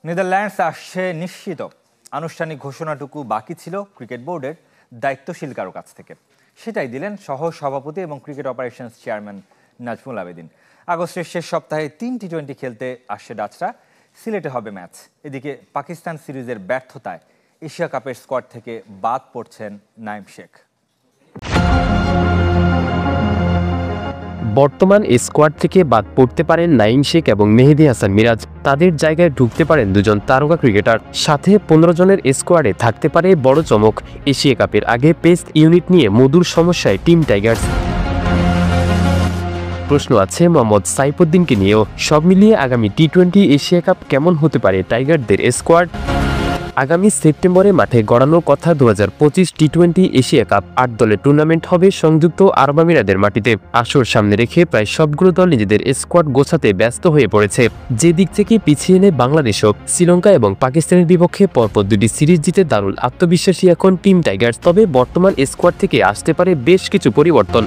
Netherlands আসছে নিশ্চিত। আনুষ্ঠানিক ঘোষণাটুকু বাকি ছিল ক্রিকেট বোর্ডের দায়িত্বশীল কারো কাছ থেকে। সেটাই দিলেন সহ সভাপতি এবং cricket operations chairman Nazmul Abedin. আগস্টের শেষ সপ্তাহে 3 টি-20 খেলতে আসছে ডাচরা। সিলেটে হবে ম্যাচ। এদিকে পাকিস্তান সিরিজের ব্যর্থতায় এশিয়া কাপের স্কোয়াড থেকে বাদ পড়ছেন নাঈম শেখ। বর্তমান স্কোয়াড থেকে বাদ পড়তে পারেন নাঈম শেখ এবং মেহেদী হাসান মিরাজ। তাদের জায়গায় ঢুকতে পারেন দুজন তারকা ক্রিকেটার। সাথে 15 জনের স্কোয়াডে থাকতে পারে বড় চমক। এশিয়া কাপের আগে পেস ইউনিট নিয়ে মধুর সমস্যায় টিম টাইগার্স। প্রশ্ন আছে মোহাম্মদ সাইফুদ্দিনকে নিয়েও। সব মিলিয়ে আগামী টি-20 এশিয়া কাপ কেমন হতে পারে টাইগারদের স্কোয়াড? আগামী সেপ্টেম্বরে মাঠে গড়ানো কথা 2025 টি-20 এশিয়া কাপ 8 দলের টুর্নামেন্ট হবে সংযুক্ত আরব আমিরাতের মাটিতে। আসর সামনে রেখে প্রায় সবগুলো দল নিজেদের স্কোয়াড গোছাতে ব্যস্ত হয়ে পড়েছে। যে দিক থেকে পিছিয়ে এনে বাংলাদেশও শ্রীলঙ্কা এবং পাকিস্তানের বিপক্ষে পরপর 2টি সিরিজ জিতে দারুণ আত্মবিশ্বাসী এখন টিম টাইগার্স। তবে বর্তমান স্কোয়াড থেকে আসতে পারে বেশ কিছু পরিবর্তন।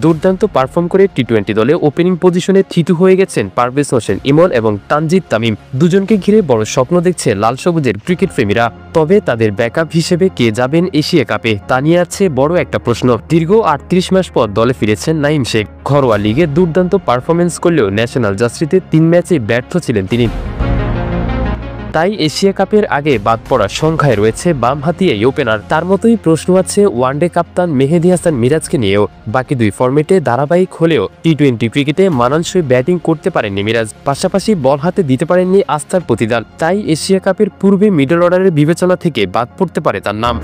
দুর্দান্ত পারফর্ম করে টি-20 দলে ওপেনিং পজিশনে থিতু হয়ে গেছেন পারভেজ হোসেন ইমন এবং তানজিদ তামিম। দুজনকে ঘিরে বড় স্বপ্ন দেখছে লাল সবুজের ক্রিকেট প্রেমীরা। তবে তাদের ব্যাকআপ হিসেবে কে যাবেন এশিয়া কাপে তা নিয়ে আছে বড় একটা প্রশ্ন। দীর্ঘ 38 মাস পর দলে ফিরেছেন নাঈম শেখ। ঘরোয়া লিগে দুর্দান্ত পারফরমেন্স করলেও ন্যাশনাল জার্সিতে 3 ম্যাচে ব্যর্থ ছিলেন তিনি। তাই এশিয়া কাপের আগে বাদ পড়ার সংখ্যায় রয়েছে বামহাতি এই ওপেনার। তার মতোই প্রশ্ন আছে ওয়ানডে কাপ্তান মেহেদী হাসান মিরাজকে নিয়েও। বাকি 2 ফরম্যাটে ধারাবাহিক হলেও টি-20 ক্রিকেটে মানানসই ব্যাটিং করতে পারেননি মিরাজ। পাশাপাশি বল হাতে দিতে পারেননি আস্থার প্রতিদান। তাই এশিয়া কাপের পূর্বে মিডল অর্ডারের বিবেচনা থেকে বাদ পড়তে পারে তার নাম।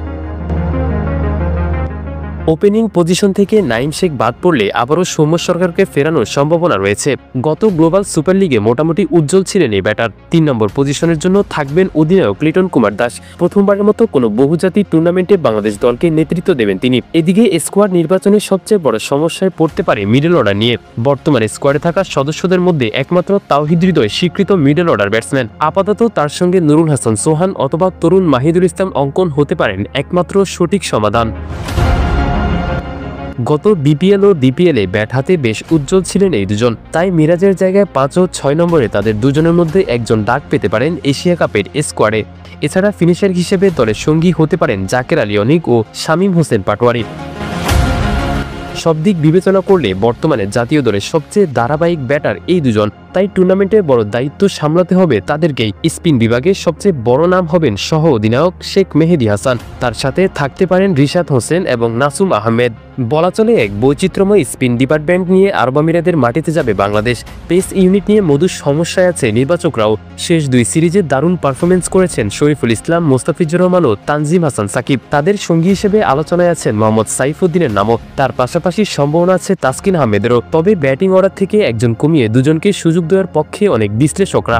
ওপেনিং পজিশন থেকে নাঈম শেখ বাদ পড়লে আবারও সৌম্য সরকারকে ফেরানোর সম্ভাবনা রয়েছে। গত গ্লোবাল সুপার লিগে মোটামুটি উজ্জ্বল ছিলেন এই ব্যাটার। 3 নম্বর পজিশনের জন্য থাকবেন অধিনায়ক লিটন কুমার দাস। প্রথমবারের মতো কোনো বহুজাতিক টুর্নামেন্টে বাংলাদেশ দলকে নেতৃত্ব দেবেন তিনি। এদিকে স্কোয়াড নির্বাচনের সবচেয়ে বড় সমস্যায় পড়তে পারে মিডল অর্ডার নিয়ে। বর্তমানে স্কোয়াডে থাকা সদস্যদের মধ্যে একমাত্র তাওহিদ হৃদয় স্বীকৃত মিডল অর্ডার ব্যাটসম্যান। আপাতত তার সঙ্গে নুরুল হাসান সোহান অথবা তরুণ মাহিদুল ইসলাম অঙ্কন হতে পারেন একমাত্র সঠিক সমাধান। গত বিপিএল ও ডিপিএল এ ব্যাট হাতে বেশ উজ্জ্বল ছিলেন এই দুজন। তাই মিরাজের জায়গায় 5 ও 6 নম্বরে তাদের দুজনের মধ্যে একজন ডাক পেতে পারেন এশিয়া কাপের স্কোয়াডে। এছাড়া ফিনিশার হিসেবে দলের সঙ্গী হতে পারেন জাকের আলী অনিক ও শামীম হোসেন পাটোয়ারি। সব দিক বিবেচনা করলে বর্তমানে জাতীয় দলের সবচেয়ে ধারাবাহিক ব্যাটার এই দুজন। তাই টুর্নামেন্টে বড় দায়িত্ব সামলাতে হবে তাদেরকেই। স্পিন বিভাগে সবচেয়ে বড় নাম হবেন সহ অধিনায়ক শেখ মেহেদী হাসান। তার সাথে থাকতে পারেন রিশাদ হোসেন এবং নাসুম আহমেদ। বলা চলে এক বৈচিত্র্যময় স্পিন ডিপার্টমেন্ট নিয়ে আরব আমিরাতের মাটিতে যাবে বাংলাদেশ। পেস ইউনিট নিয়ে মধুর সমস্যায় আছে নির্বাচকরাও। শেষ 2 সিরিজে দারুণ পারফরমেন্স করেছেন শরীফুল ইসলাম, মোস্তাফিজুর রহমান ও তানজিম হাসান সাকিব। তাদের সঙ্গী হিসেবে আলোচনায় আছেন মোহাম্মদ সাইফুদ্দিনের নামও। তার পাশাপাশি সম্ভাবনা আছে তাসকিন আহমেদেরও। তবে ব্যাটিং অর্ডার থেকে একজন কমিয়ে দুজনকে সুযোগ দেওয়ার পক্ষে অনেক বিশ্লেষকরা।